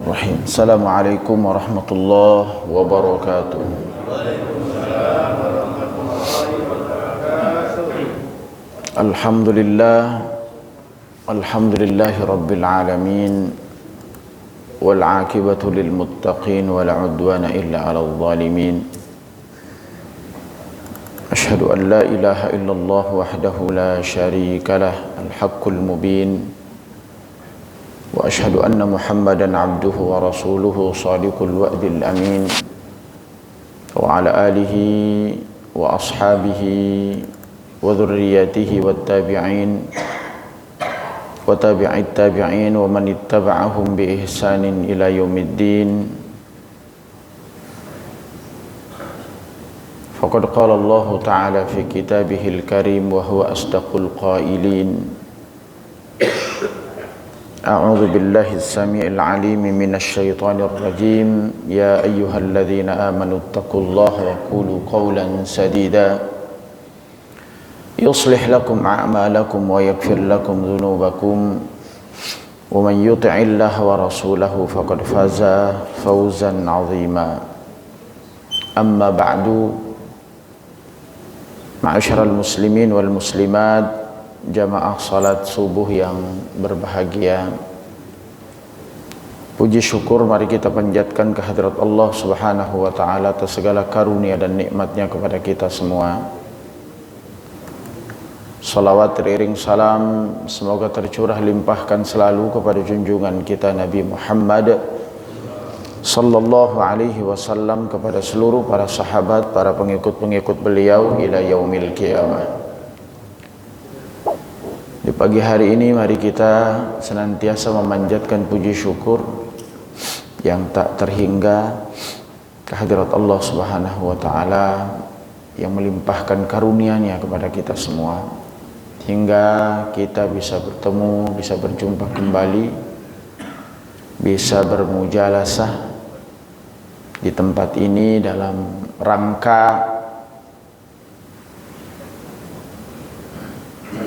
Rahim. Assalamualaikum warahmatullahi wabarakatuh. Alhamdulillahi rabbil alamin, wal aqibatu lil muttaqin, wala udwana illa 'alal zalimin. Asyhadu an la ilaha illallah wahdahu la syarikalah, al-haqqul mubin. Wa asyhadu anna Muhammadan abduhu wa rasuluhu shadiqul wa'dil amin. Wa ala alihi wa ashabihi wa dhurriyyatihi wat tabi'in wa tabi'it tabi'in wa man ittaba'ahum bi ihsanin ila yaumiddin. Faqad qala Allah ta'ala fi kitabihil karim wa huwa asdaqul qailin. أعوذ بالله السميع العليم من الشيطان الرجيم يا أيها الذين آمنوا اتقوا الله وقولوا قولا سديدا يصلح لكم أعمالكم ويغفر لكم ذنوبكم ومن يطع الله ورسوله فقد فاز فوزا عظيما أما بعد معاشر المسلمين والمسلمات, jamaah salat subuh yang berbahagia, puji syukur mari kita panjatkan kehadirat Allah subhanahu wa ta'ala atas segala karunia dan nikmatnya kepada kita semua. Salawat teriring salam semoga tercurah limpahkan selalu kepada junjungan kita Nabi Muhammad sallallahu alaihi wasallam, kepada seluruh para sahabat, para pengikut-pengikut beliau ila yaumil qiyamah. Di pagi hari ini mari kita senantiasa memanjatkan puji syukur yang tak terhingga kehadirat Allah subhanahu wa ta'ala yang melimpahkan karunia-Nya kepada kita semua, hingga kita bisa bertemu, bisa berjumpa kembali, bisa bermujalasah di tempat ini dalam rangka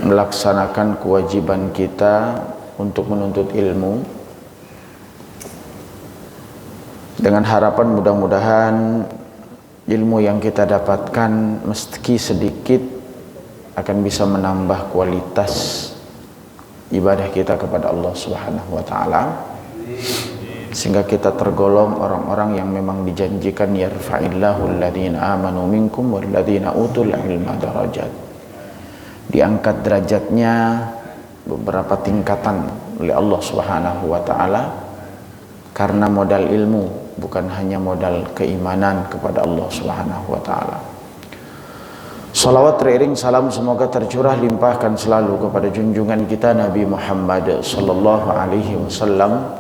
melaksanakan kewajiban kita untuk menuntut ilmu, dengan harapan mudah-mudahan ilmu yang kita dapatkan meski sedikit akan bisa menambah kualitas ibadah kita kepada Allah subhanahu wa ta'ala, sehingga kita tergolong orang-orang yang memang dijanjikan yarfa'illahu alladhina amanu minkum walladhina utul ilma darajat, diangkat derajatnya beberapa tingkatan oleh Allah subhanahu wa ta'ala karena modal ilmu, bukan hanya modal keimanan kepada Allah subhanahu wa ta'ala. Salawat teriring salam semoga tercurah limpahkan selalu kepada junjungan kita Nabi Muhammad sallallahu alaihi wasallam,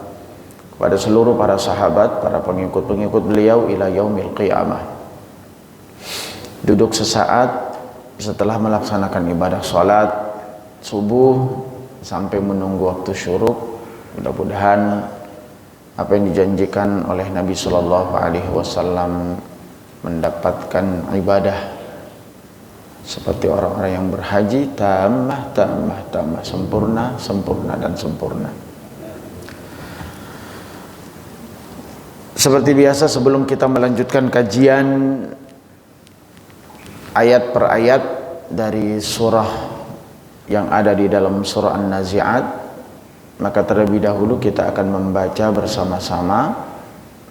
kepada seluruh para sahabat, para pengikut-pengikut beliau ila yaumil qiyamah. Duduk sesaat setelah melaksanakan ibadah salat subuh sampai menunggu waktu syuruk, mudah-mudahan apa yang dijanjikan oleh Nabi sallallahu alaihi wasallam mendapatkan ibadah seperti orang-orang yang berhaji, tamah, sempurna, dan sempurna. Seperti biasa, sebelum kita melanjutkan kajian ayat per ayat dari surah yang ada di dalam surah An-Nazi'at, maka terlebih dahulu kita akan membaca bersama-sama.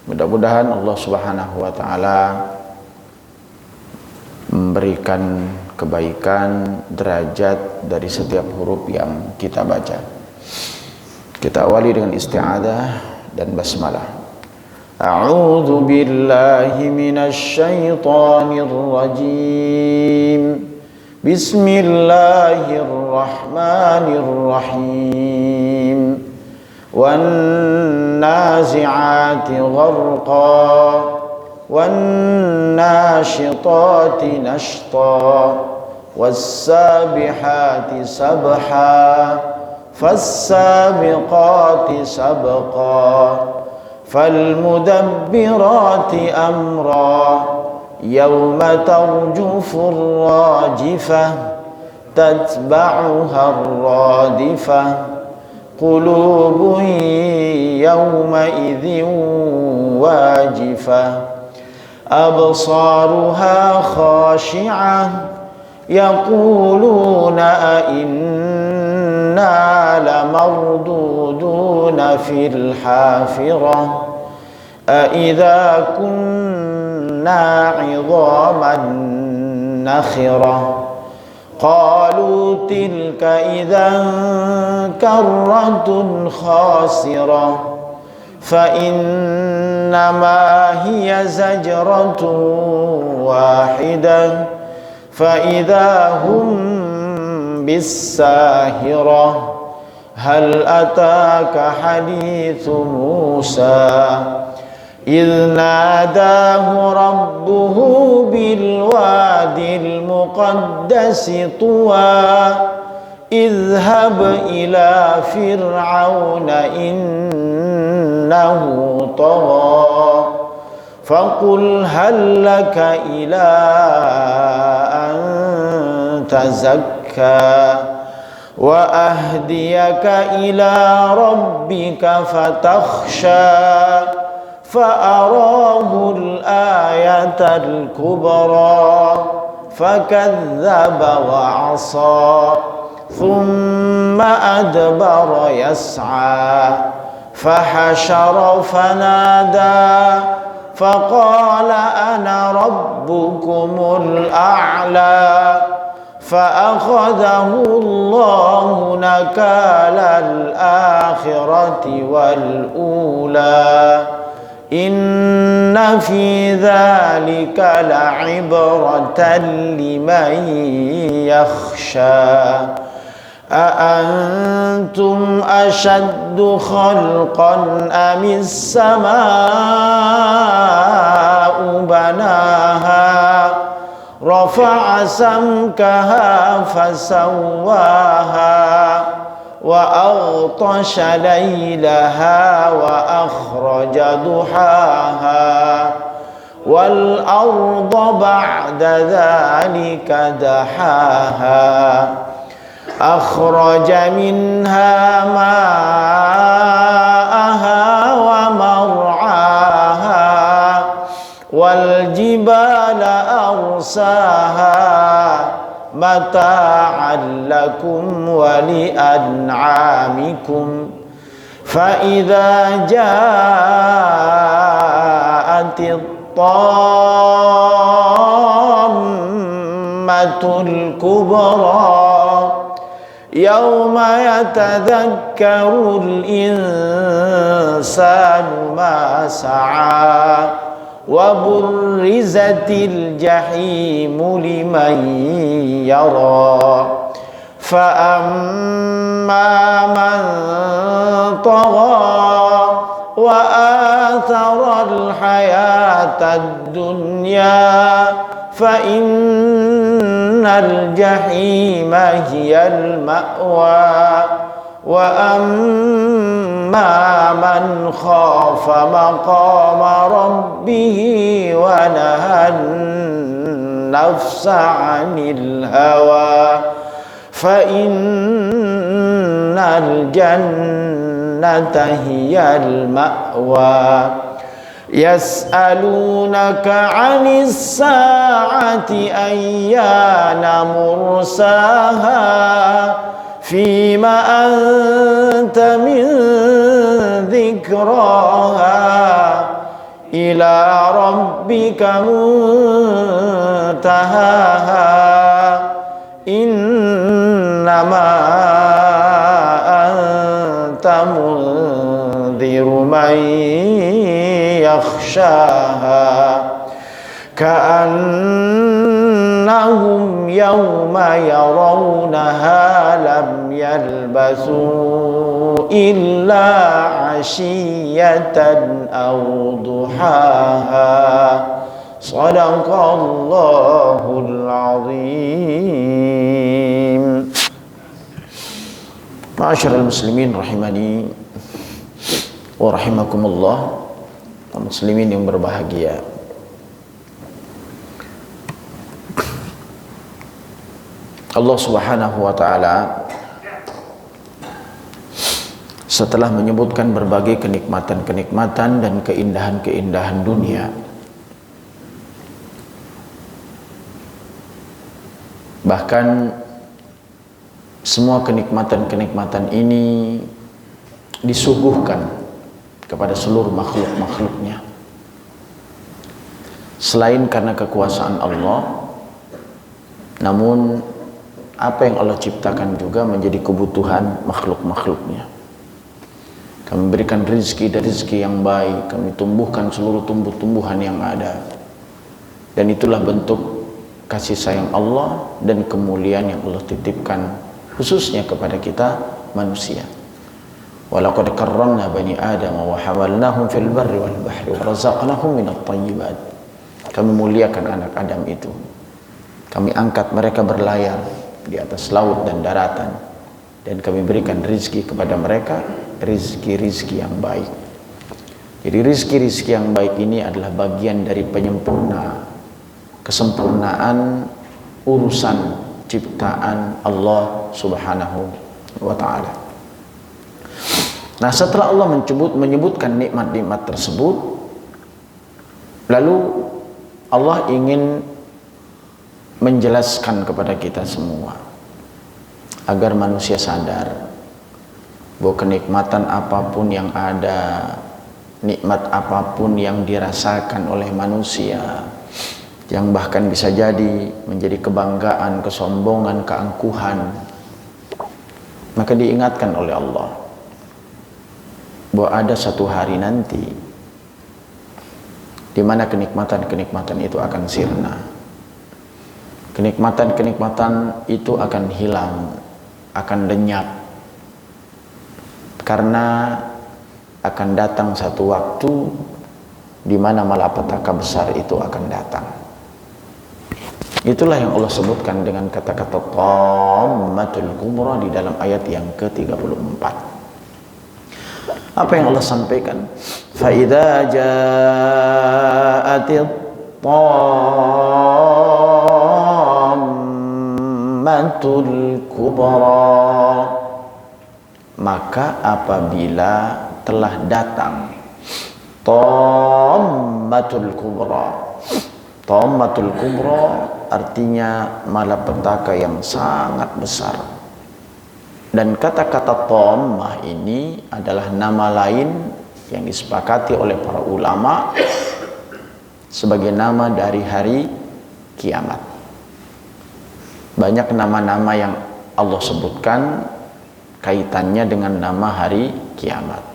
Mudah-mudahan Allah subhanahu wa ta'ala memberikan kebaikan, derajat dari setiap huruf yang kita baca. Kita awali dengan isti'adah dan basmalah. A'udzu billahi minasy syaithanir rajim. Bismillahirrahmanirrahim. Wan nazi'ati gharqa wan nashitati nashta was sabihati sabha fas-sabiqati sabqa فالمدبرات أمرا يوم ترجف الراجفة تتبعها الرادفة قلوب يومئذ واجفة أبصارها خاشعة يقولون أئنا لمردودون في الحافرة أئذا كنا عظاما نخرة قالوا تلك إذا كرة خاسرة فإنما هي زجرة واحدة فإذا هم بالساهرة هل أتاك حديث موسى إذ ناداه ربه بالواد المقدس طوى اذهب إلى فرعون إنه طغى فقل هل لك إلى أن تزكى وأهديك إلى ربك فتخشى فأراه الآية الكبرى فكذب وعصى ثم أدبر يسعى فحشر فنادى فقال أنا ربكم الأعلى فأخذه الله نكال الآخرة والأولى إن في ذلك لعبرة لمن يخشى أأنتم أشد خلقا أم السماء بناها رفع سمكها فسواها وأغطش ليلها وأخرج ضحاها والأرض بعد ذلك دحاها أخرج منها ماءها ومرعاها والجبال أرساها متاعا لكم ولأنعامكم فإذا جاءت الطامة الكبرى يوم يتذكر الإنسان ما سعى وبرزت الجحيم لمن يرى فأما من طغى وآثر الحياة الدنيا فإن الجحيم هي المأوى وأما من خاف مقام ربه ونهى النفس عن الهوى فإن الجنة هي المأوى يسألونك عن الساعة أيان مرساها فيم أنت من ذكراها إلى ربك منتهاها إنما أنت منذر من يخشاها كأنهم يوم يرونها لم يلبثوا إلا عشية أو ضحاها صدق الله العظيم. Ma'asyiral muslimin rahimani wa rahimakumullah, muslimin yang berbahagia. Allah Subhanahu wa taala setelah menyebutkan berbagai kenikmatan-kenikmatan dan keindahan-keindahan dunia, bahkan semua kenikmatan-kenikmatan ini disuguhkan kepada seluruh makhluk-makhluknya, selain karena kekuasaan Allah, namun apa yang Allah ciptakan juga menjadi kebutuhan makhluk-makhluknya. Kami berikan rezeki dari rezeki yang baik, kami tumbuhkan seluruh tumbuh-tumbuhan yang ada, dan itulah bentuk kasih sayang Allah dan kemuliaan yang Allah titipkan khususnya kepada kita manusia. Walaqad karramna bani Adam wa hamalnahum fil barri wal bahri wa razaqnahum minat thayyibat. Kami muliakan anak Adam itu, kami angkat mereka berlayar di atas laut dan daratan, dan kami berikan rezeki kepada mereka, rezeki-rezeki yang baik. Jadi rezeki-rezeki yang baik ini adalah bagian dari kesempurnaan urusan ciptaan Allah Subhanahu wa ta'ala. Nah, setelah Allah menyebutkan nikmat-nikmat tersebut, lalu Allah ingin menjelaskan kepada kita semua agar manusia sadar bahwa kenikmatan apapun yang ada, nikmat apapun yang dirasakan oleh manusia, yang bahkan bisa jadi menjadi kebanggaan, kesombongan, keangkuhan, maka diingatkan oleh Allah bahwa ada satu hari nanti di mana kenikmatan-kenikmatan itu akan sirna, kenikmatan-kenikmatan itu akan hilang, akan lenyap, karena akan datang satu waktu di mana malapetaka besar itu akan datang. Itulah yang Allah sebutkan dengan kata-kata Tammatul Kubra di dalam ayat yang ke-34. Apa yang Allah sampaikan? Fa idza ja'atit Tammatul Kubra, maka apabila telah datang Tammatul Kubra. Tammatul Kubra artinya malapetaka yang sangat besar. Dan kata-kata tammah ini adalah nama lain yang disepakati oleh para ulama sebagai nama dari hari kiamat. Banyak nama-nama yang Allah sebutkan kaitannya dengan nama hari kiamat.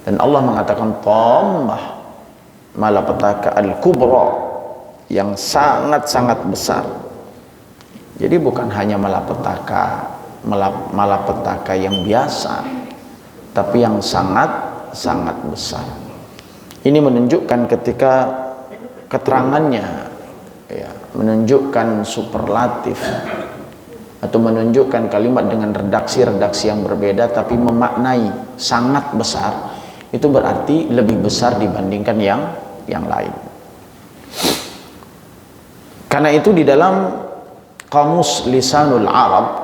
Dan Allah mengatakan tammah, malapetaka al-kubra, yang sangat-sangat besar. Jadi bukan hanya malapetaka yang biasa, tapi yang sangat-sangat besar. Ini menunjukkan ketika keterangannya, ya, menunjukkan superlatif atau menunjukkan kalimat dengan redaksi-redaksi yang berbeda tapi memaknai sangat besar, itu berarti lebih besar dibandingkan yang lain. Karena itu di dalam Kamus Lisanul Arab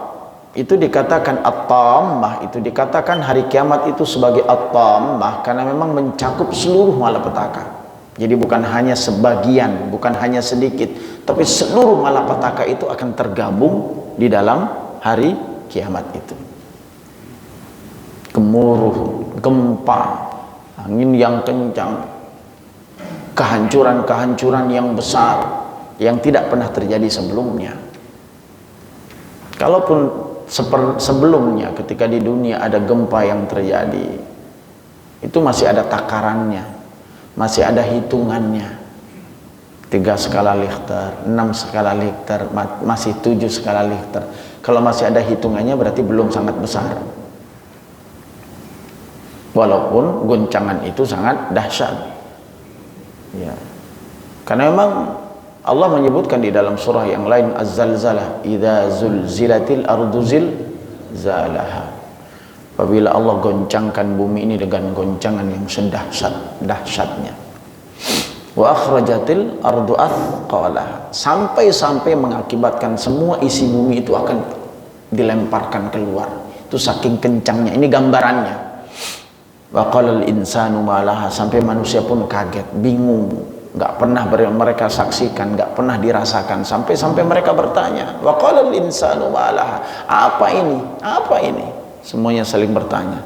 itu dikatakan at-tammah, itu dikatakan hari kiamat itu sebagai at-tammah karena memang mencakup seluruh malapetaka. Jadi bukan hanya sebagian, bukan hanya sedikit, tapi seluruh malapetaka itu akan tergabung di dalam hari kiamat itu. Gemuruh, gempa, angin yang kencang, kehancuran-kehancuran yang besar yang tidak pernah terjadi sebelumnya. Kalaupun sebelumnya ketika di dunia ada gempa yang terjadi, itu masih ada takarannya, masih ada hitungannya. 3 skala Richter, 6 skala Richter, masih 7 skala Richter. Kalau masih ada hitungannya berarti belum sangat besar. Walaupun goncangan itu sangat dahsyat. Ya. Karena memang Allah menyebutkan di dalam surah yang lain Az-Zalzalah, idza zulzilatil ardu zilzalaha. Apabila Allah goncangkan bumi ini dengan goncangan yang sedahsyatnya. Wa akhrajatil ardu athqalaha, sampai mengakibatkan semua isi bumi itu akan dilemparkan keluar. Itu saking kencangnya. Ini gambarannya. Wa qalal insanu ma laha, sampai manusia pun kaget, bingung, nggak pernah mereka saksikan, nggak pernah dirasakan, sampai mereka bertanya, wa qalal insanu ma laha, apa ini? Apa ini? Semuanya saling bertanya.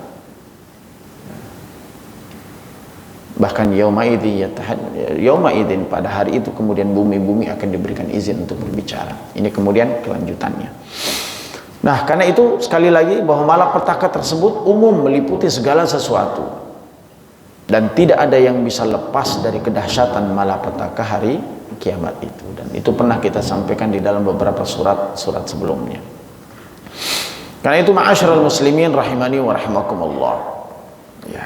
Bahkan yauma idzin, pada hari itu kemudian bumi akan diberikan izin untuk berbicara. Ini kemudian kelanjutannya. Nah, karena itu sekali lagi bahwa malapetaka tersebut umum, meliputi segala sesuatu, dan tidak ada yang bisa lepas dari kedahsyatan malapetaka hari kiamat itu. Dan itu pernah kita sampaikan di dalam beberapa surat sebelumnya. Karena itu ma'asyiral muslimin rahimani wa rahimakumullah, ya.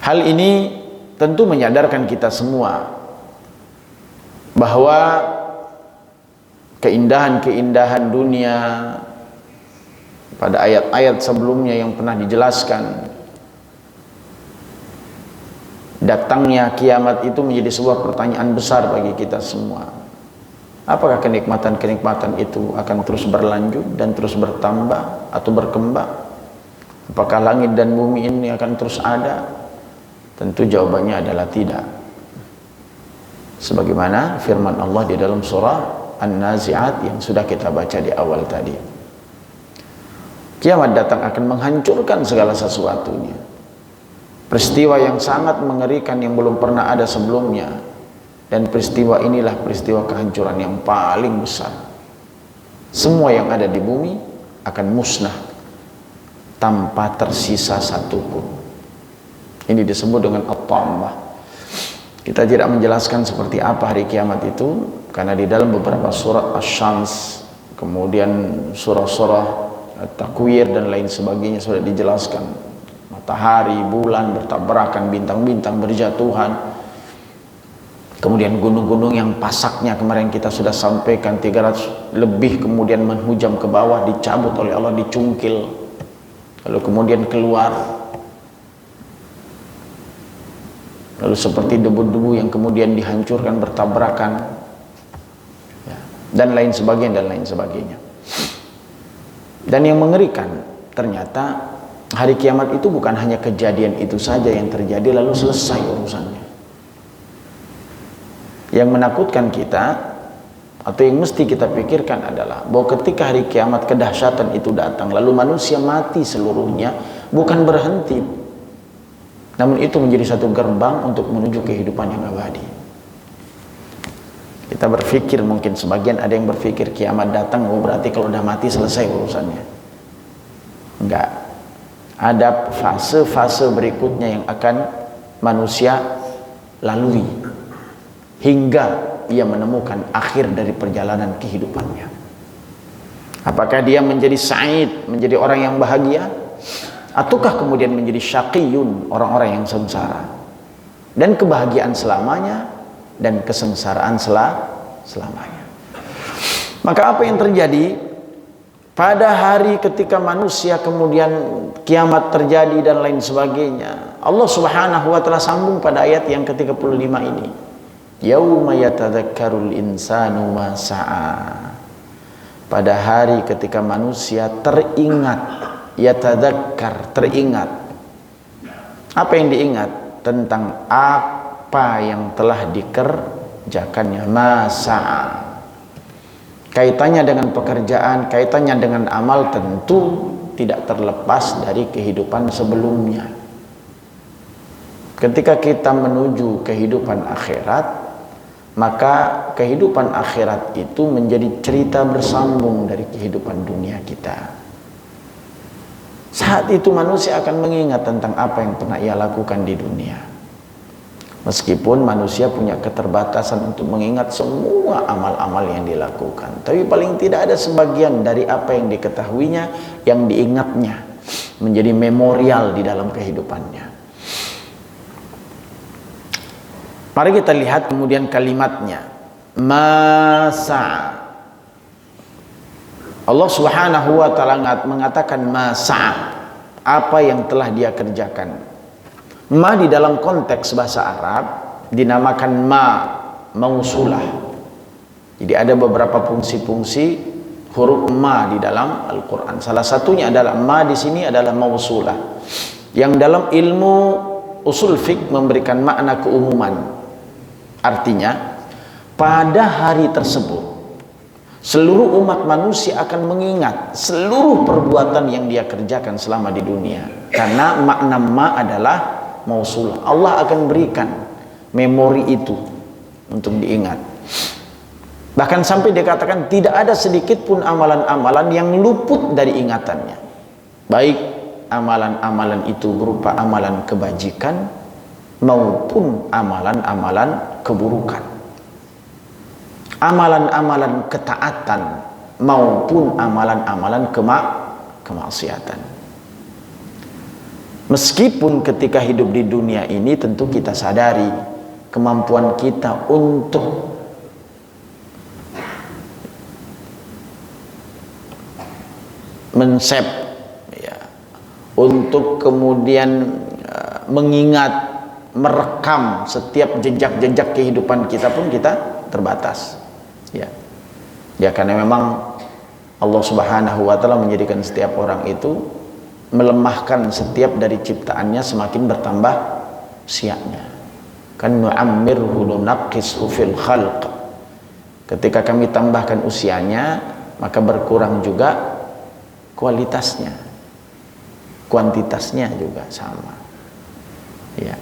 Hal ini tentu menyadarkan kita semua bahwa keindahan-keindahan dunia pada ayat-ayat sebelumnya yang pernah dijelaskan, datangnya kiamat itu menjadi sebuah pertanyaan besar bagi kita semua. Apakah kenikmatan-kenikmatan itu akan terus berlanjut dan terus bertambah atau berkembang? Apakah langit dan bumi ini akan terus ada? Tentu jawabannya adalah tidak. Sebagaimana firman Allah di dalam surah An-Nazi'at yang sudah kita baca di awal tadi. Kiamat datang akan menghancurkan segala sesuatunya. Peristiwa yang sangat mengerikan yang belum pernah ada sebelumnya. Dan peristiwa inilah peristiwa kehancuran yang paling besar. Semua yang ada di bumi akan musnah tanpa tersisa satupun. Ini disebut dengan at-tammah. Kita tidak menjelaskan seperti apa hari kiamat itu, karena di dalam beberapa surat Asy-Syams, kemudian surah-surah At-Takwir dan lain sebagainya sudah dijelaskan. Matahari, bulan bertabrakan, bintang-bintang berjatuhan, kemudian gunung-gunung yang pasaknya kemarin kita sudah sampaikan 300 lebih kemudian menghujam ke bawah, dicabut oleh Allah, dicungkil, lalu kemudian keluar. Lalu seperti debu-debu yang kemudian dihancurkan bertabrakan, ya, dan lain sebagainya. Dan yang mengerikan, ternyata hari kiamat itu bukan hanya kejadian itu saja yang terjadi lalu selesai urusannya. Yang menakutkan kita atau yang mesti kita pikirkan adalah bahwa ketika hari kiamat kedahsyatan itu datang lalu manusia mati seluruhnya, bukan berhenti, namun itu menjadi satu gerbang untuk menuju kehidupan yang abadi. Kita berpikir, mungkin sebagian ada yang berpikir kiamat datang, oh berarti kalau udah mati selesai urusannya. Enggak. Ada fase-fase berikutnya yang akan manusia lalui hingga ia menemukan akhir dari perjalanan kehidupannya. Apakah dia menjadi sa'id, menjadi orang yang bahagia, ataukah kemudian menjadi syaqiyun, orang-orang yang sengsara, dan kebahagiaan selamanya dan kesengsaraan selamanya. Maka apa yang terjadi pada hari ketika manusia kemudian kiamat terjadi dan lain sebagainya, Allah Subhanahu wa taala sambung pada ayat yang ke-35 ini. Yauma yatadzakkarul insanu ma sa'a. Pada hari ketika manusia teringat, yatadzakkar, teringat. Apa yang diingat? Tentang apa yang telah dikerjakannya, masa. Kaitannya dengan pekerjaan, kaitannya dengan amal tentu tidak terlepas dari kehidupan sebelumnya. Ketika kita menuju kehidupan akhirat, maka kehidupan akhirat itu menjadi cerita bersambung dari kehidupan dunia kita. Saat itu manusia akan mengingat tentang apa yang pernah ia lakukan di dunia. Meskipun manusia punya keterbatasan untuk mengingat semua amal-amal yang dilakukan, tapi paling tidak ada sebagian dari apa yang diketahuinya, yang diingatnya, menjadi memorial di dalam kehidupannya. Mari kita lihat kemudian kalimatnya. Masa. Allah Subhanahu wa taala mengatakan masa, apa yang telah dia kerjakan. Ma di dalam konteks bahasa Arab dinamakan mausulah. Jadi ada beberapa fungsi-fungsi huruf ma di dalam Al-Quran. Salah satunya adalah ma di sini adalah mausulah, yang dalam ilmu usul fiqh memberikan makna keumuman. Artinya pada hari tersebut seluruh umat manusia akan mengingat seluruh perbuatan yang dia kerjakan selama di dunia, karena makna ma adalah mausulah. Allah akan berikan memori itu untuk diingat. Bahkan sampai dikatakan tidak ada sedikit pun amalan-amalan yang luput dari ingatannya, baik amalan-amalan itu berupa amalan kebajikan maupun amalan-amalan keburukan, amalan-amalan ketaatan maupun amalan-amalan kemaksiatan. Meskipun ketika hidup di dunia ini tentu kita sadari kemampuan kita untuk mensep, ya, untuk kemudian mengingat, merekam setiap jejak-jejak kehidupan kita pun kita terbatas, ya. Ya, karena memang Allah Subhanahu wa taala menjadikan setiap orang itu melemahkan setiap dari ciptaannya semakin bertambah usianya. Kan nu'ammirhu nunaqqishu fil khalq. Ketika kami tambahkan usianya, maka berkurang juga kualitasnya, kuantitasnya juga sama, ya.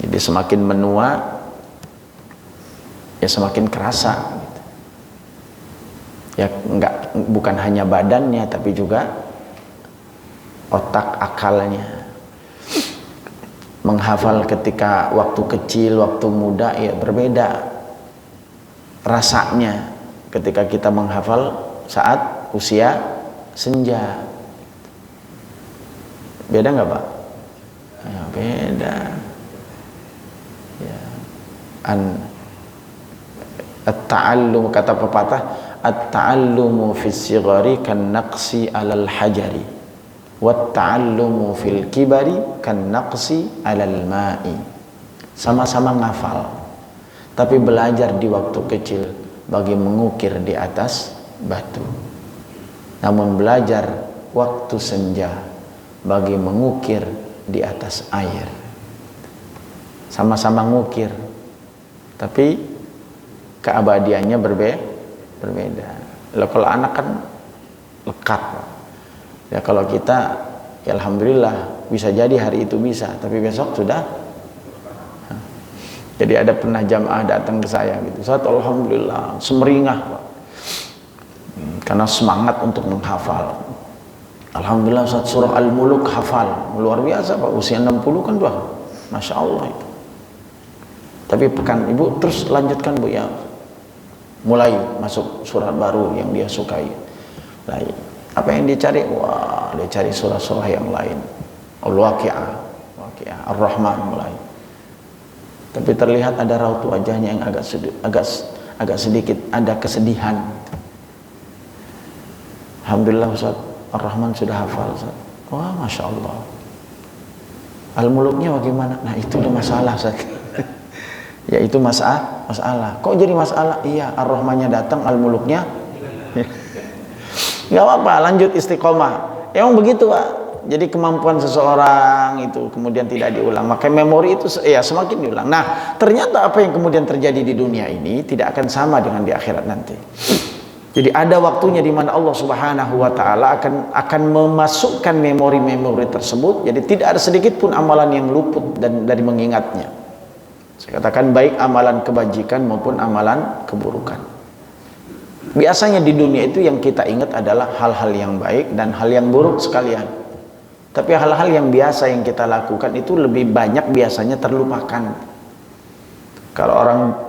Jadi semakin menua ya semakin kerasa gitu. Ya enggak, bukan hanya badannya tapi juga otak akalnya. Menghafal ketika waktu kecil, waktu muda ya berbeda rasanya ketika kita menghafal saat usia senja. Beda nggak Pak? Ya, beda. Ya. At-ta'allum, kata pepatah, at-ta'allumu fis sighari kan naqsi 'alal hajari wat ta'allumu fil kibari kan naqsi 'alal ma'i. Sama-sama ngafal, tapi belajar di waktu kecil bagi mengukir di atas batu. Namun belajar waktu senja bagi mengukir di atas air. Sama-sama ngukir, tapi keabadiannya berbeda. Kalau anak kan lekat, ya. Kalau kita ya alhamdulillah bisa jadi hari itu bisa, tapi besok sudah. Jadi ada pernah jamaah datang ke saya gitu, Ustaz, alhamdulillah semeringah Pak, karena semangat untuk menghafal. Alhamdulillah Ustaz, surah Al-Muluk hafal, luar biasa Pak, usia 60 kan tuh, Masya Allah itu. Tapi pekan Ibu terus lanjutkan Bu ya, mulai masuk surat baru yang dia sukai. Lain. Apa yang dia cari? Wah, dia cari surah-surah yang lain. Al-Waqi'ah, Ar-Rahman mulai. Tapi terlihat ada raut wajahnya yang agak sedikit ada kesedihan. Alhamdulillah Ustaz, Ar-Rahman sudah hafal Ustaz. Wah, Masya Allah. Al-Muluknya bagaimana? Nah itu udah masalah Ustaz. Ya itu masalah. Kok jadi masalah? Iya, Ar-Rahmannya datang, Al-Muluknya nggak apa-apa, lanjut istiqomah. Emang begitu Pak. Jadi kemampuan seseorang itu kemudian tidak diulang, maka memori itu ya semakin diulang. Nah ternyata apa yang kemudian terjadi di dunia ini tidak akan sama dengan di akhirat nanti. Jadi ada waktunya di mana Allah Subhanahu wa taala akan memasukkan memori-memori tersebut. Jadi tidak ada sedikit pun amalan yang luput dari mengingatnya. Saya katakan baik amalan kebajikan maupun amalan keburukan. Biasanya di dunia itu yang kita ingat adalah hal-hal yang baik dan hal yang buruk sekalian. Tapi hal-hal yang biasa yang kita lakukan itu lebih banyak biasanya terlupakan. Kalau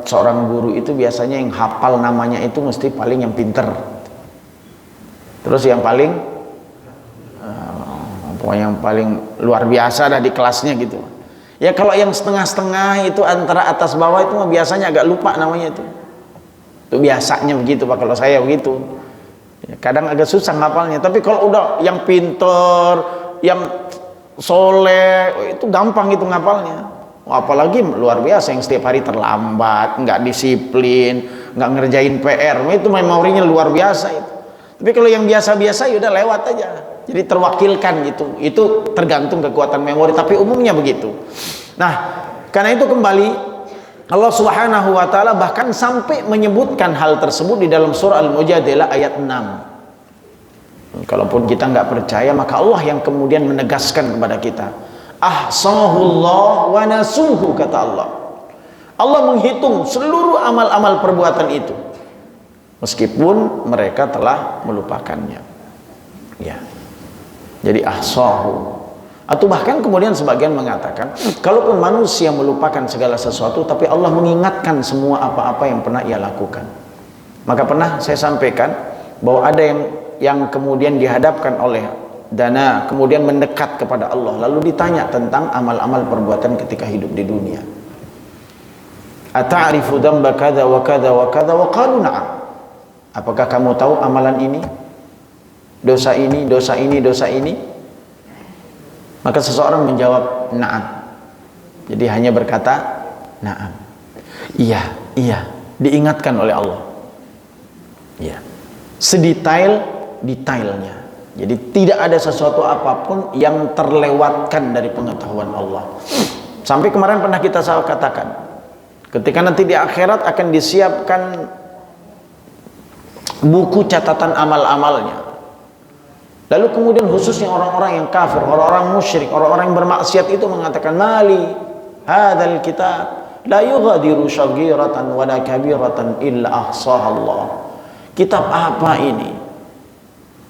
seorang guru itu biasanya yang hafal namanya itu mesti paling yang pinter. Terus yang paling pokoknya yang paling luar biasa dah di kelasnya gitu. Ya kalau yang setengah-setengah itu antara atas bawah itu biasanya agak lupa namanya itu. Itu biasanya begitu Pak, kalau saya begitu. Ya, kadang agak susah ngapalnya. Tapi kalau udah yang pinter, yang soleh, itu gampang itu ngapalnya. Apalagi luar biasa yang setiap hari terlambat, nggak disiplin, nggak ngerjain PR, itu memorinya luar biasa itu. Tapi kalau yang biasa-biasa ya udah lewat aja. Jadi terwakilkan gitu. Itu tergantung kekuatan memori, tapi umumnya begitu. Nah, karena itu kembali Allah Subhanahu wa taala bahkan sampai menyebutkan hal tersebut di dalam surah Al-Mujadilah ayat 6. Kalaupun kita nggak percaya, maka Allah yang kemudian menegaskan kepada kita. Ahsahullah wa nasuhu, kata Allah. Allah menghitung seluruh amal-amal perbuatan itu, meskipun mereka telah melupakannya. Ya. Jadi ahsahu. Atau bahkan kemudian sebagian mengatakan, kalaupun manusia melupakan segala sesuatu, tapi Allah mengingatkan semua apa-apa yang pernah ia lakukan. Maka pernah saya sampaikan bahwa ada yang kemudian dihadapkan oleh dana, kemudian mendekat kepada Allah, lalu ditanya tentang amal-amal perbuatan ketika hidup di dunia. Ata'rifu dzamba kadza wa kadza wa kadza, wa qalu na'am. Apakah kamu tahu amalan ini? Dosa ini, dosa ini, dosa ini? Maka seseorang menjawab na'am. Jadi hanya berkata na'am. Iya, iya, diingatkan oleh Allah. Iya. Sedetail-detailnya. Jadi tidak ada sesuatu apapun yang terlewatkan dari pengetahuan Allah. Sampai kemarin pernah kita katakan, ketika nanti di akhirat akan disiapkan buku catatan amal-amalnya. Lalu kemudian khususnya orang-orang yang kafir, orang-orang musyrik, orang-orang yang bermaksiat itu mengatakan, mali hadzal kitab la yughadiru shaghiratan wa la kabiratan illa ahsaha Allah. Kitab apa ini?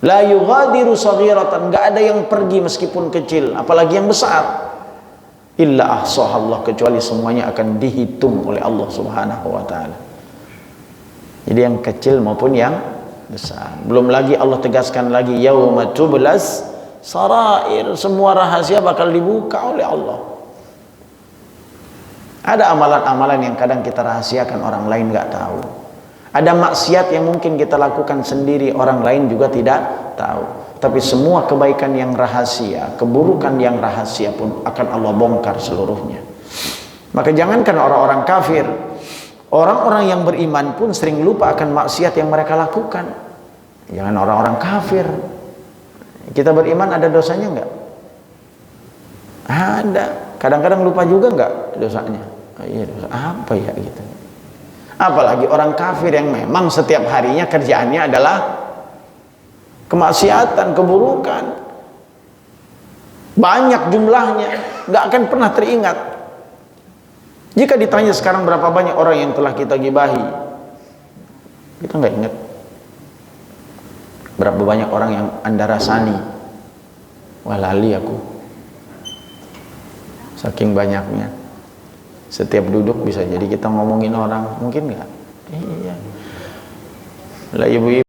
La yughadiru shaghiratan, enggak ada yang pergi meskipun kecil, apalagi yang besar. Illa ahsaha Allah, kecuali semuanya akan dihitung oleh Allah Subhanahu wa taala. Jadi yang kecil maupun yang besar. Belum lagi Allah tegaskan lagi, yauma tublas sarair, semua rahasia bakal dibuka oleh Allah. Ada amalan-amalan yang kadang kita rahasiakan, orang lain nggak tahu. Ada maksiat yang mungkin kita lakukan sendiri, orang lain juga tidak tahu. Tapi semua kebaikan yang rahasia, keburukan yang rahasia pun akan Allah bongkar seluruhnya. Maka jangankan orang-orang kafir, orang-orang yang beriman pun sering lupa akan maksiat yang mereka lakukan. Jangan orang-orang kafir. Kita beriman ada dosanya enggak? Ada. Kadang-kadang lupa juga enggak dosanya? Iya, dosa apa ya gitu. Apalagi orang kafir yang memang setiap harinya kerjaannya adalah kemaksiatan, keburukan. Banyak jumlahnya, enggak akan pernah teringat. Jika ditanya sekarang berapa banyak orang yang telah kita gibahi, kita nggak ingat. Berapa banyak orang yang Anda rasani? Wah, lali aku. Saking banyaknya. Setiap duduk bisa jadi kita ngomongin orang, mungkin nggak? Iya. Lah ibu-ibu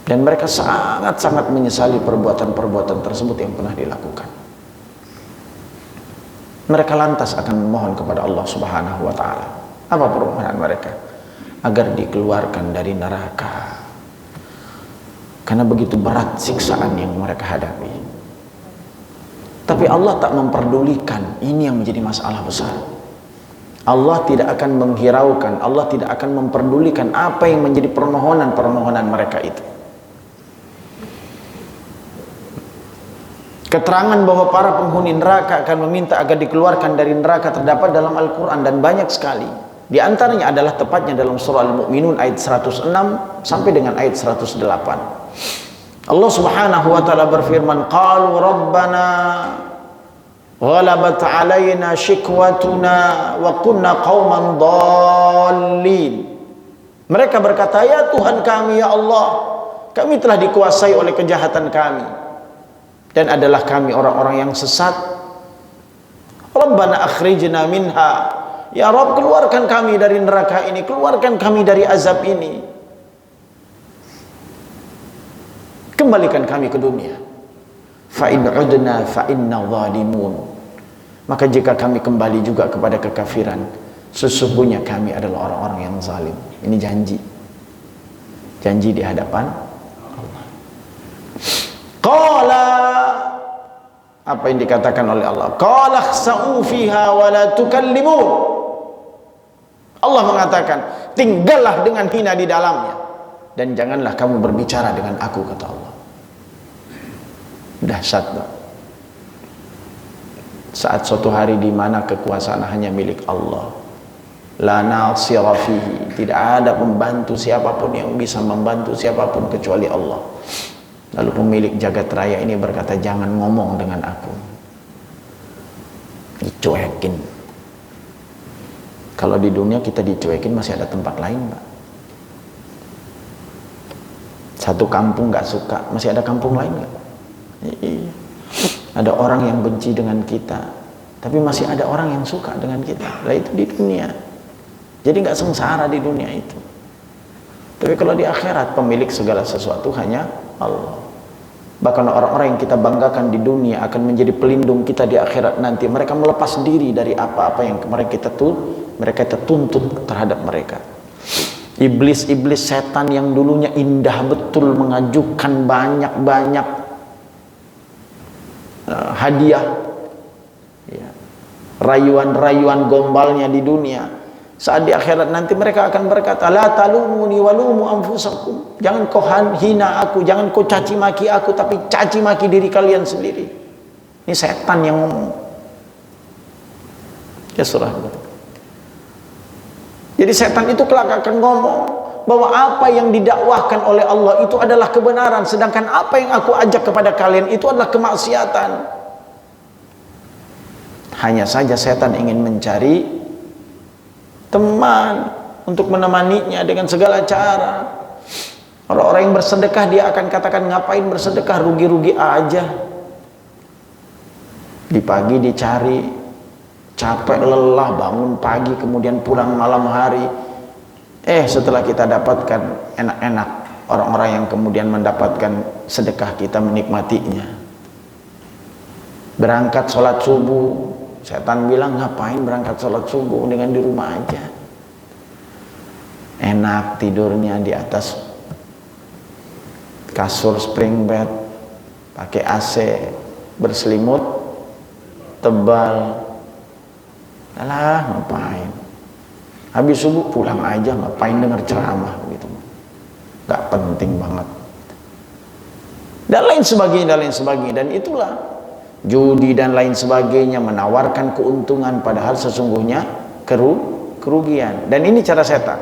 Dan mereka sangat-sangat menyesali perbuatan-perbuatan tersebut yang pernah dilakukan. Mereka lantas akan memohon kepada Allah Subhanahu wa Ta'ala. Apa permohonan mereka? Agar dikeluarkan dari neraka, karena begitu berat siksaan yang mereka hadapi. Tapi Allah tak memperdulikan. Ini yang menjadi masalah besar. Allah tidak akan menghiraukan, Allah tidak akan memperdulikan apa yang menjadi permohonan-permohonan mereka itu. Keterangan bahwa para penghuni neraka akan meminta agar dikeluarkan dari neraka terdapat dalam Al-Quran, dan banyak sekali. Di antaranya adalah tepatnya dalam surah Al-Mu'minun ayat 106 sampai dengan ayat 108. Allah Subhanahu wa Ta'ala berfirman, qalu rabbana ghalabat alaina shikwatuna wa kunna qauman dhalin. Mereka berkata, ya Tuhan kami, ya Allah, kami telah dikuasai oleh kejahatan kami dan adalah kami orang-orang yang sesat. Rabbana akhrijna minha, ya Rabb, keluarkan kami dari neraka ini, keluarkan kami dari azab ini, kembalikan kami ke dunia. Fa in udna fa inna zalimun. Maka jika kami kembali juga kepada kekafiran, sesungguhnya kami adalah orang-orang yang zalim. Ini janji, janji di hadapan Allah. Qala, apa yang dikatakan oleh Allah? Qala khsa'u fiha wa la tukallimun. Allah mengatakan, tinggallah dengan hina di dalamnya dan janganlah kamu berbicara dengan aku, kata Allah. Dahsyat, Pak. Saat suatu hari di mana kekuasaan hanya milik Allah, la nasira fihi, tidak ada pembantu siapapun yang bisa membantu siapapun kecuali Allah. Lalu pemilik jagat raya ini berkata, jangan ngomong dengan aku. Dicuekin. Kalau di dunia kita dicuekin masih ada tempat lain, Pak. Satu kampung gak suka, masih ada kampung lain gak? Iya. Ada orang yang benci dengan kita, tapi masih ada orang yang suka dengan kita. Lah itu di dunia. Jadi gak sengsara di dunia itu. Tapi kalau di akhirat, pemilik segala sesuatu hanya Allah. Bahkan orang-orang yang kita banggakan di dunia akan menjadi pelindung kita di akhirat nanti. Mereka melepas diri dari apa-apa yang mereka tuntut terhadap mereka. Iblis-iblis setan yang dulunya indah betul, mengajukan banyak-banyak hadiah, ya, rayuan-rayuan gombalnya di dunia. Saat di akhirat nanti mereka akan berkata, la talumuni walumu anfusakum, jangan kau hina aku, jangan kau caci maki aku, tapi caci maki diri kalian sendiri. Ini setan yang ngomong. Ya surah. Jadi setan itu kelak akan ngomong bahwa apa yang didakwahkan oleh Allah itu adalah kebenaran, sedangkan apa yang aku ajak kepada kalian itu adalah kemaksiatan. Hanya saja setan ingin mencari teman untuk menemaninya dengan segala cara. Orang-orang yang bersedekah, dia akan katakan, ngapain bersedekah, rugi-rugi aja. Di pagi dicari, capek lelah, bangun pagi kemudian pulang malam hari. Setelah kita dapatkan enak-enak, orang-orang yang kemudian mendapatkan sedekah kita menikmatinya. Berangkat sholat subuh, setan bilang, ngapain berangkat sholat subuh, dengan di rumah aja. Enak tidurnya di atas kasur spring bed, pakai AC, berselimut tebal. Alah, ngapain? Habis subuh pulang aja, ngapain dengar ceramah gitu. Gak penting banget. Dan lain sebagainya, dan lain sebagainya. Dan itulah judi dan lain sebagainya, menawarkan keuntungan padahal sesungguhnya kerugian. Dan ini cara setan.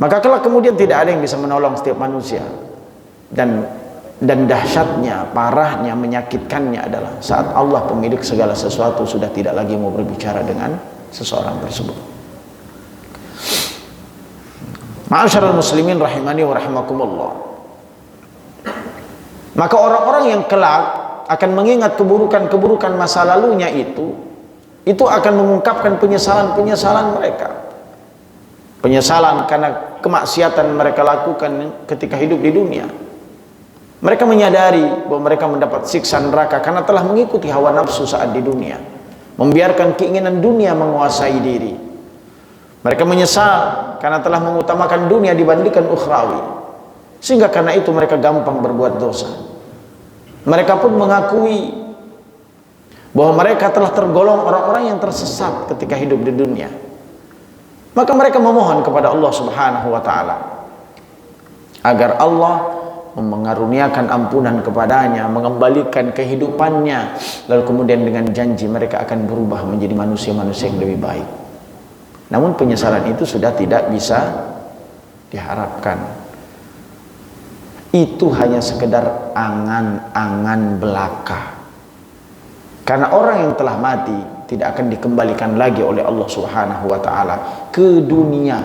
Maka kelak kemudian tidak ada yang bisa menolong setiap manusia. Dan dahsyatnya, parahnya, menyakitkannya adalah saat Allah pemilik segala sesuatu sudah tidak lagi mau berbicara dengan seseorang tersebut. Ma'asyiral muslimin rahimani wa rahimakumullah. Maka orang-orang yang kelak akan mengingat keburukan-keburukan masa lalunya itu akan mengungkapkan penyesalan-penyesalan mereka. penyesalan karena kemaksiatan mereka lakukan ketika hidup di dunia. Mereka menyadari bahwa mereka mendapat siksa neraka karena telah mengikuti hawa nafsu saat di dunia, membiarkan keinginan dunia menguasai diri. Mereka menyesal karena telah mengutamakan dunia dibandingkan ukhrawi, sehingga karena itu mereka gampang berbuat dosa. Mereka pun mengakui bahwa mereka telah tergolong orang-orang yang tersesat ketika hidup di dunia. Maka mereka memohon kepada Allah Subhanahu wa taala agar Allah mengaruniakan ampunan kepadanya, mengembalikan kehidupannya, lalu kemudian dengan janji mereka akan berubah menjadi manusia-manusia yang lebih baik. Namun penyesalan itu sudah tidak bisa diharapkan. Itu hanya sekedar angan-angan belaka. Karena orang yang telah mati tidak akan dikembalikan lagi oleh Allah Subhanahu wa taala ke dunia.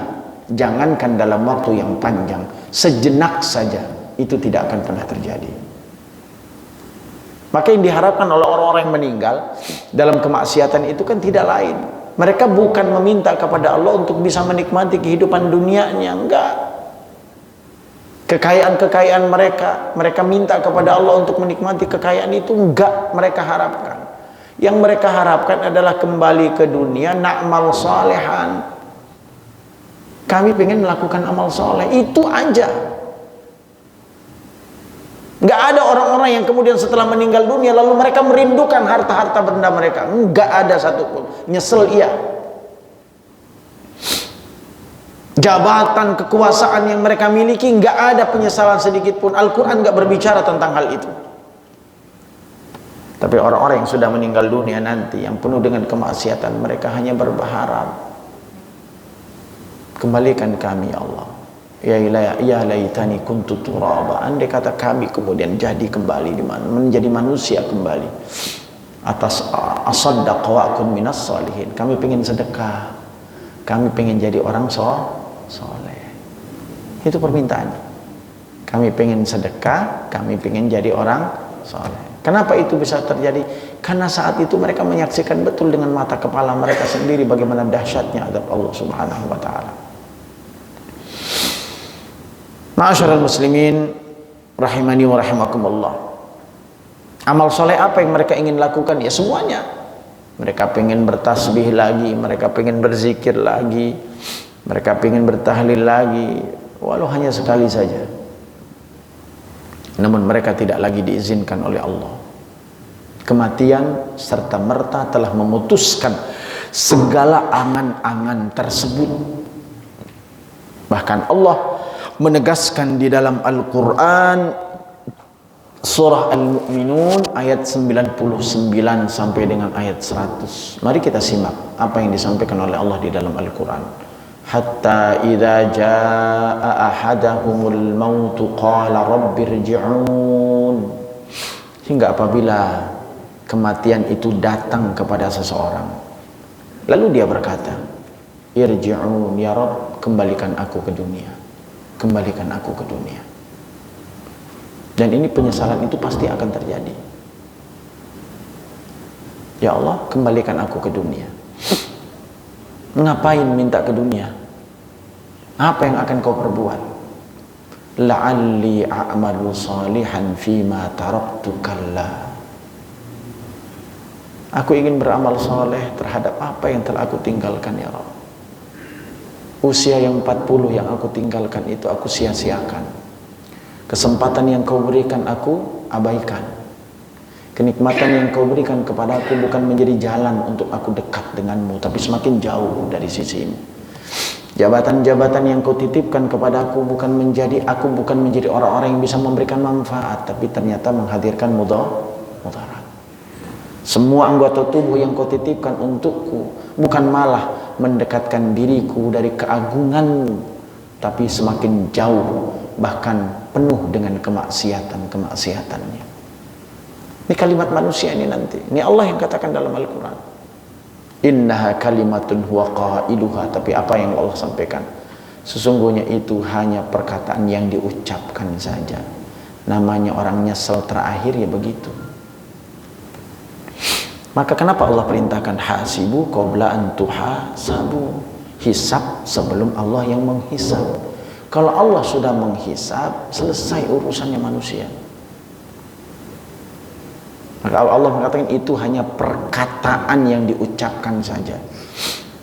Jangankan dalam waktu yang panjang, sejenak saja itu tidak akan pernah terjadi. Maka yang diharapkan oleh orang-orang yang meninggal dalam kemaksiatan itu kan tidak lain. Mereka bukan meminta kepada Allah untuk bisa menikmati kehidupan dunianya, enggak. Kekayaan-kekayaan mereka minta kepada Allah untuk menikmati kekayaan itu, enggak mereka harapkan. Yang mereka harapkan adalah kembali ke dunia, na'mal salihan. Kami pengen melakukan amal soleh, itu aja. Nggak ada orang-orang yang kemudian setelah meninggal dunia lalu mereka merindukan harta-harta benda mereka. Nggak ada satupun. Nyesel iya. Jabatan, kekuasaan yang mereka miliki, nggak ada penyesalan sedikit pun. Al-Quran nggak berbicara tentang hal itu. Tapi orang-orang yang sudah meninggal dunia nanti, yang penuh dengan kemaksiatan, mereka hanya berharap, kembalikan kami ya Allah. Ya laitani kuntu turaba. Andai kata kami kemudian jadi kembali di mana, menjadi manusia kembali. Atas asaddaq wa akun minas salihin. Kami pengen sedekah. Kami pengen jadi orang soleh. Itu permintaannya. Kami pengen sedekah, kami pengen jadi orang soleh. Kenapa itu bisa terjadi? Karena saat itu mereka menyaksikan betul dengan mata kepala mereka sendiri bagaimana dahsyatnya azab Allah Subhanahu wa taala. Ma'asyiral muslimin rahimani wa rahimakumullah. Amal soleh apa yang mereka ingin lakukan? Ya semuanya. Mereka pengen bertasbih lagi, mereka pengen berzikir lagi, mereka pengen bertahlil lagi, walau hanya sekali saja. Namun mereka tidak lagi diizinkan oleh Allah. Kematian serta merta telah memutuskan segala angan-angan tersebut. Bahkan Allah menegaskan di dalam Al-Quran surah Al-Mu'minun ayat 99 sampai dengan ayat 100. Mari kita simak apa yang disampaikan oleh Allah di dalam Al-Quran. Hatta idza jaa ahadahumul mautu qala rabbirji'un. Hingga apabila kematian itu datang kepada seseorang, lalu dia berkata, irji'un ya Rabb, kembalikan aku ke dunia. Kembalikan aku ke dunia. Dan ini penyesalan itu pasti akan terjadi. Ya Allah, kembalikan aku ke dunia. Ngapain minta ke dunia? Apa yang akan kau perbuat? La'alli a'malu salihan fima taraktu kalla. Aku ingin beramal soleh terhadap apa yang telah aku tinggalkan ya Rabb. Usia yang 40 yang aku tinggalkan itu aku sia-siakan. Kesempatan yang kau berikan aku abaikan. Kenikmatan yang kau berikan kepada aku bukan menjadi jalan untuk aku dekat denganmu, tapi semakin jauh dari sisimu. Jabatan-jabatan yang kau titipkan kepada aku bukan menjadi orang-orang yang bisa memberikan manfaat, tapi ternyata menghadirkan mudarat. Semua anggota tubuh yang kau titipkan untukku bukan malah mendekatkan diriku dari keagunganmu, tapi semakin jauh, bahkan penuh dengan kemaksiatan-kemaksiatannya. Ini kalimat manusia ini nanti. Ini Allah yang katakan dalam Al-Quran. Innaha kalimatun huwa qailuha. Tapi apa yang Allah sampaikan? Sesungguhnya itu hanya perkataan yang diucapkan saja. Namanya orang nyesel terakhir ya begitu. Maka kenapa Allah perintahkan hasibu qabla an tuhasabu? hisab sebelum Allah yang menghisab. Kalau Allah sudah menghisab, selesai urusannya manusia. Maka Allah mengatakan itu hanya perkataan yang diucapkan saja.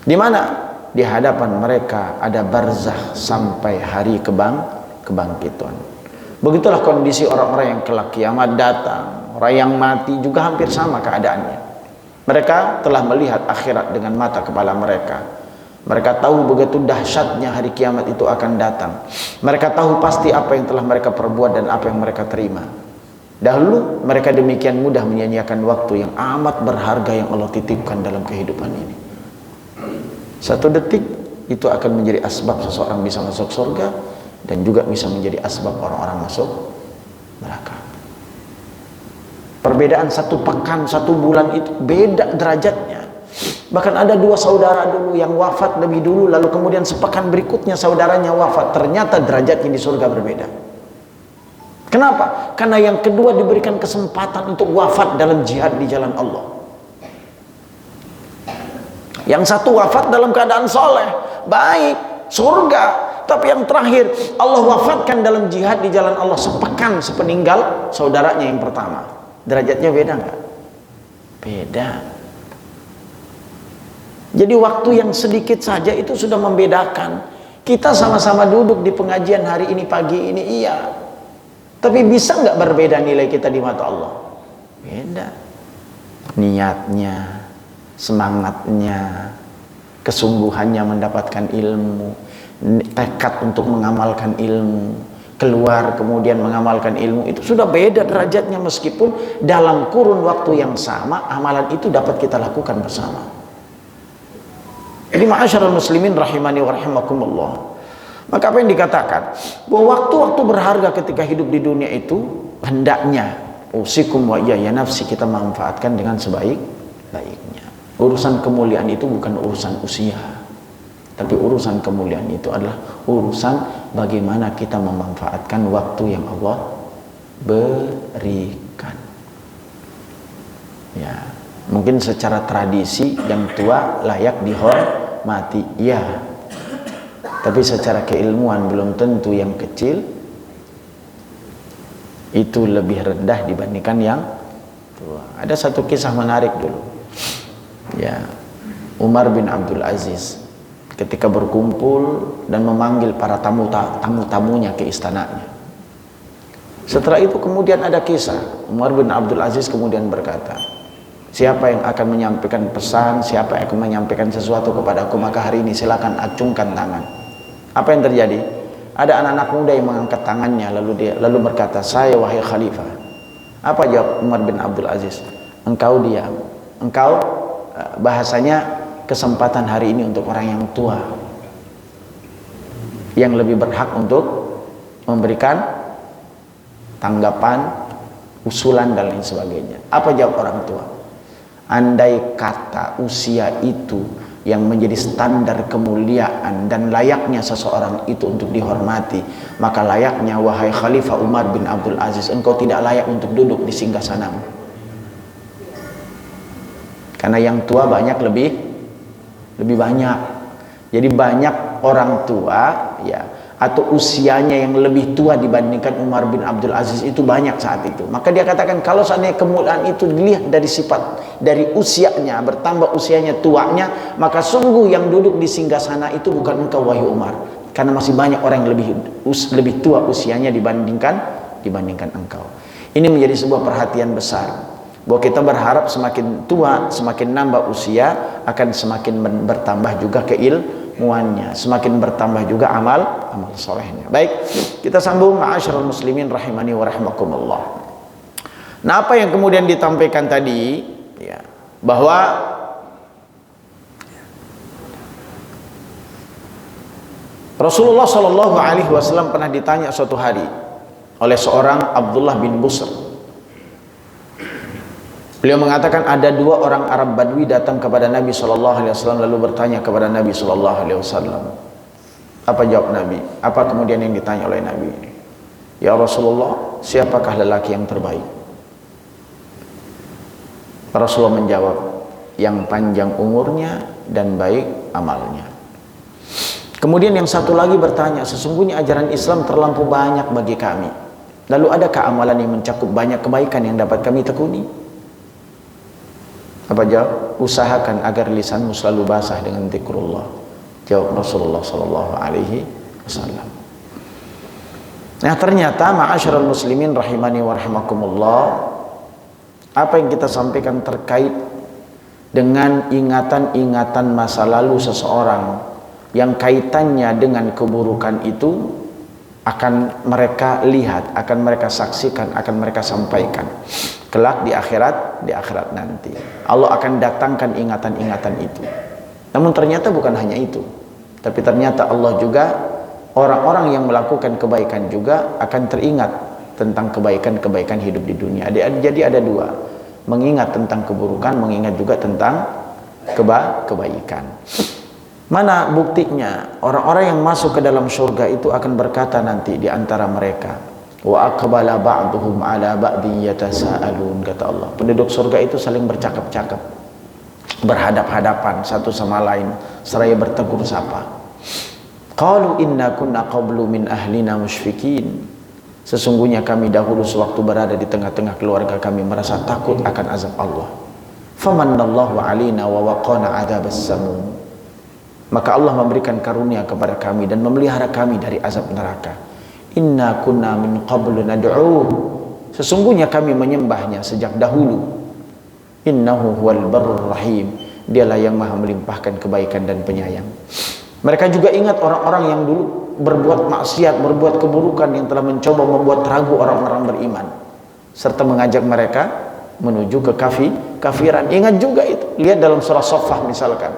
Di mana? Di hadapan mereka ada barzakh sampai hari kebangkitan. Begitulah kondisi orang-orang yang kelak kiamat datang. Orang yang mati juga hampir sama keadaannya. Mereka telah melihat akhirat dengan mata kepala mereka. Mereka tahu begitu dahsyatnya hari kiamat itu akan datang. Mereka tahu pasti apa yang telah mereka perbuat dan apa yang mereka terima. Dahulu mereka demikian mudah menyia-nyiakan waktu yang amat berharga yang Allah titipkan dalam kehidupan ini. Satu detik itu akan menjadi asbab seseorang bisa masuk surga dan juga bisa menjadi asbab orang-orang masuk neraka. Perbedaan satu pekan, satu bulan itu beda derajatnya. Bahkan ada dua saudara dulu yang wafat lebih dulu, lalu kemudian sepekan berikutnya saudaranya wafat. Ternyata derajatnya di surga berbeda. Kenapa? Karena yang kedua diberikan kesempatan untuk wafat dalam jihad di jalan Allah. Yang satu wafat dalam keadaan soleh, baik, surga. Tapi yang terakhir Allah wafatkan dalam jihad di jalan Allah sepekan sepeninggal saudaranya yang pertama. Derajatnya beda nggak? Beda. Jadi waktu yang sedikit saja itu sudah membedakan. Kita sama-sama duduk di pengajian hari ini pagi ini, iya. Tapi bisa nggak berbeda nilai kita di mata Allah? Beda. Niatnya, semangatnya, kesungguhannya mendapatkan ilmu, tekad untuk mengamalkan ilmu, keluar kemudian mengamalkan ilmu, itu sudah beda derajatnya. Meskipun dalam kurun waktu yang sama amalan itu dapat kita lakukan bersama. Jadi ma'asyiral muslimin rahimani wa rahimakumullah, maka apa yang dikatakan bahwa waktu-waktu berharga ketika hidup di dunia itu hendaknya usikum wa ya nafsi kita manfaatkan dengan sebaik-baiknya. Urusan kemuliaan itu bukan urusan usia, tapi urusan kemuliaan itu adalah urusan bagaimana kita memanfaatkan waktu yang Allah berikan. Ya, mungkin secara tradisi yang tua layak dihormati, ya. Tapi secara keilmuan belum tentu yang kecil itu lebih rendah dibandingkan yang tua. Ada satu kisah menarik dulu. Ya, Umar bin Abdul Aziz ketika berkumpul dan memanggil para tamu-tamunya ke istananya. Setelah itu kemudian ada kisah. Umar bin Abdul Aziz kemudian berkata, siapa yang akan menyampaikan pesan, siapa yang akan menyampaikan sesuatu kepadaku, maka hari ini silakan acungkan tangan. Apa yang terjadi? Ada anak-anak muda yang mengangkat tangannya, lalu berkata, saya wahai khalifah. Apa jawab Umar bin Abdul Aziz? Engkau diam. Engkau, bahasanya kesempatan hari ini untuk orang yang tua, yang lebih berhak untuk memberikan tanggapan, usulan dan lain sebagainya. Apa jawab orang tua? Andai kata usia itu yang menjadi standar kemuliaan dan layaknya seseorang itu untuk dihormati, maka layaknya wahai Khalifah Umar bin Abdul Aziz, engkau tidak layak untuk duduk di singgasanamu. Karena yang tua banyak lebih banyak. Jadi banyak orang tua ya, atau usianya yang lebih tua dibandingkan Umar bin Abdul Aziz itu banyak saat itu. Maka dia katakan kalau seandainya kemuliaan itu dilihat dari sifat, dari usianya, bertambah usianya, tuanya, maka sungguh yang duduk di singgasana itu bukan engkau wahai Umar, karena masih banyak orang yang lebih tua usianya dibandingkan engkau. Ini menjadi sebuah perhatian besar bahwa kita berharap semakin tua, semakin nambah usia, akan semakin bertambah juga keilmuannya, semakin bertambah juga amal solehnya. Baik, kita sambung ma'asyiral muslimin rahimani wa rahimakumullah. Nah, apa yang kemudian ditampilkan tadi ya, bahwa Rasulullah Shallallahu Alaihi Wasallam pernah ditanya suatu hari oleh seorang Abdullah bin Busr. Beliau mengatakan ada dua orang Arab Badui datang kepada Nabi Shallallahu Alaihi Wasallam lalu bertanya kepada Nabi Shallallahu Alaihi Wasallam. Apa jawab Nabi? Apa kemudian yang ditanya oleh Nabi? Ya Rasulullah, siapakah lelaki yang terbaik? Rasulullah menjawab, yang panjang umurnya dan baik amalnya. Kemudian yang satu lagi bertanya, sesungguhnya ajaran Islam terlampau banyak bagi kami. Lalu adakah amalan yang mencakup banyak kebaikan yang dapat kami tekuni? Apa jawab? Usahakan agar lisanmu selalu basah dengan zikrullah. Jawab Rasulullah sallallahu alaihi wasallam. Nah, ternyata ma'asyiral muslimin rahimani wa rahimakumullah, apa yang kita sampaikan terkait dengan ingatan-ingatan masa lalu seseorang yang kaitannya dengan keburukan itu akan mereka lihat, akan mereka saksikan, akan mereka sampaikan kelak di akhirat nanti. Allah akan datangkan ingatan-ingatan itu. Namun ternyata bukan hanya itu, tapi ternyata Allah juga, orang-orang yang melakukan kebaikan juga akan teringat tentang kebaikan-kebaikan hidup di dunia. Jadi ada dua, mengingat tentang keburukan, mengingat juga tentang kebaikan. Mana buktinya? Orang-orang yang masuk ke dalam surga itu akan berkata nanti di antara mereka, wa aqbala ba'duhum ala ba'din yatasaalun, kata Allah. Penduduk surga itu saling bercakap-cakap, berhadap-hadapan satu sama lain seraya bertegur sapa. Qalu inna kunna qablu min ahlina musyfikin. Sesungguhnya kami dahulu sewaktu berada di tengah-tengah keluarga kami merasa takut akan azab Allah. Famannallahu alaina wa waqana adzabas samum. Maka Allah memberikan karunia kepada kami dan memelihara kami dari azab neraka. Inna kunna min qablu nad'uuh. Sesungguhnya kami menyembahnya sejak dahulu. Innahu huwal barrur rahim. Dialah yang maha melimpahkan kebaikan dan penyayang. Mereka juga ingat orang-orang yang dulu berbuat maksiat, berbuat keburukan, yang telah mencoba membuat ragu orang-orang beriman, serta mengajak mereka menuju ke kafiran. Ingat juga itu. Lihat dalam surah Shaffah misalkan.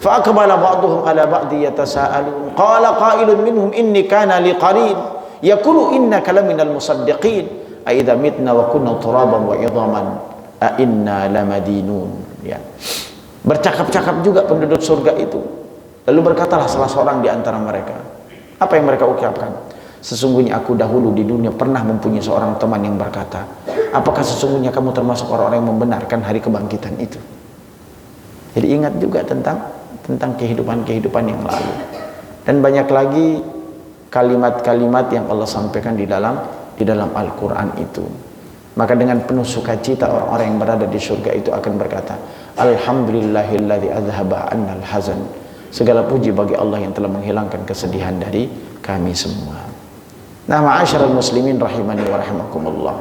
Fa aqbala ba'duhum ala ba'di yatasaalun qala qailun minhum inni kana liqarin yaqulu innaka laminal musaddiqin a idza mitna wa kunna turaban wa idhaman a inna lamadinun. Ya. Bercakap-cakap juga penduduk surga itu. Lalu berkatalah salah seorang di antara mereka. Apa yang mereka ucapkan? Sesungguhnya aku dahulu di dunia pernah mempunyai seorang teman yang berkata, apakah sesungguhnya kamu termasuk orang-orang yang membenarkan hari kebangkitan itu? Jadi ingat juga tentang kehidupan-kehidupan yang lalu. Dan banyak lagi kalimat-kalimat yang Allah sampaikan di dalam Al-Quran itu. Maka dengan penuh sukacita orang-orang yang berada di surga itu akan berkata, Alhamdulillahilladzi azhaba annal hazan. Segala puji bagi Allah yang telah menghilangkan kesedihan dari kami semua. Nah, ma'asyiral muslimin rahimani wa rahimakumullah.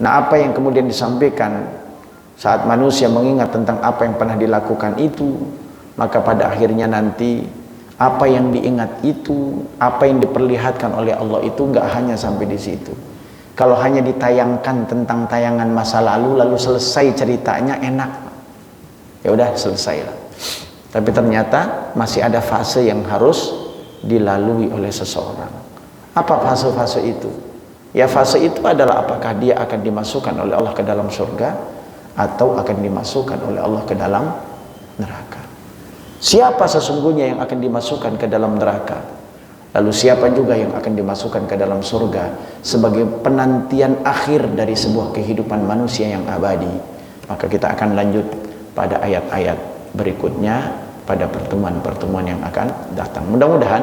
Nah, apa yang kemudian disampaikan saat manusia mengingat tentang apa yang pernah dilakukan itu, maka pada akhirnya nanti apa yang diingat itu, apa yang diperlihatkan oleh Allah itu enggak hanya sampai di situ. Kalau hanya ditayangkan tentang tayangan masa lalu selesai ceritanya enak, ya udah selesailah. Tapi ternyata masih ada fase yang harus dilalui oleh seseorang. Apa fase-fase itu? Ya, fase itu adalah apakah dia akan dimasukkan oleh Allah ke dalam surga atau akan dimasukkan oleh Allah ke dalam neraka. Siapa sesungguhnya yang akan dimasukkan ke dalam neraka? Lalu siapa juga yang akan dimasukkan ke dalam surga sebagai penantian akhir dari sebuah kehidupan manusia yang abadi? Maka kita akan lanjut pada ayat-ayat berikutnya pada pertemuan-pertemuan yang akan datang. Mudah-mudahan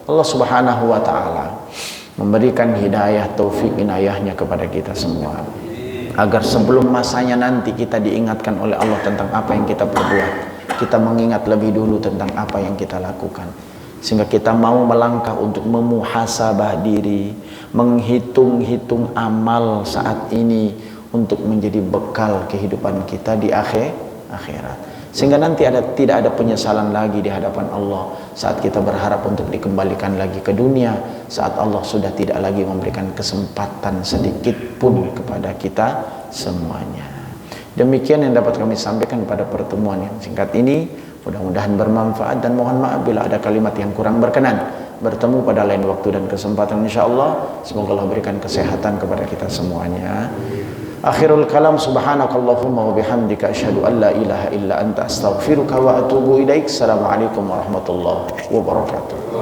Allah Subhanahu wa taala memberikan hidayah, taufik, inayahnya kepada kita semua, agar sebelum masanya nanti kita diingatkan oleh Allah tentang apa yang kita perbuat, kita mengingat lebih dulu tentang apa yang kita lakukan, sehingga kita mau melangkah untuk memuhasabah diri, menghitung-hitung amal saat ini untuk menjadi bekal kehidupan kita di akhirat. Sehingga nanti tidak ada penyesalan lagi di hadapan Allah saat kita berharap untuk dikembalikan lagi ke dunia, saat Allah sudah tidak lagi memberikan kesempatan sedikit pun kepada kita semuanya. Demikian yang dapat kami sampaikan pada pertemuan yang singkat ini. Mudah-mudahan bermanfaat, dan mohon maaf bila ada kalimat yang kurang berkenan. Bertemu pada lain waktu dan kesempatan insyaallah. Semoga Allah berikan kesehatan kepada kita semuanya. Akhirul kalam, subhanakallahumma wa bihamdika asyhadu an la ilaha illa anta astaghfiruka wa atubu ilaik. Assalamualaikum warahmatullahi wabarakatuh.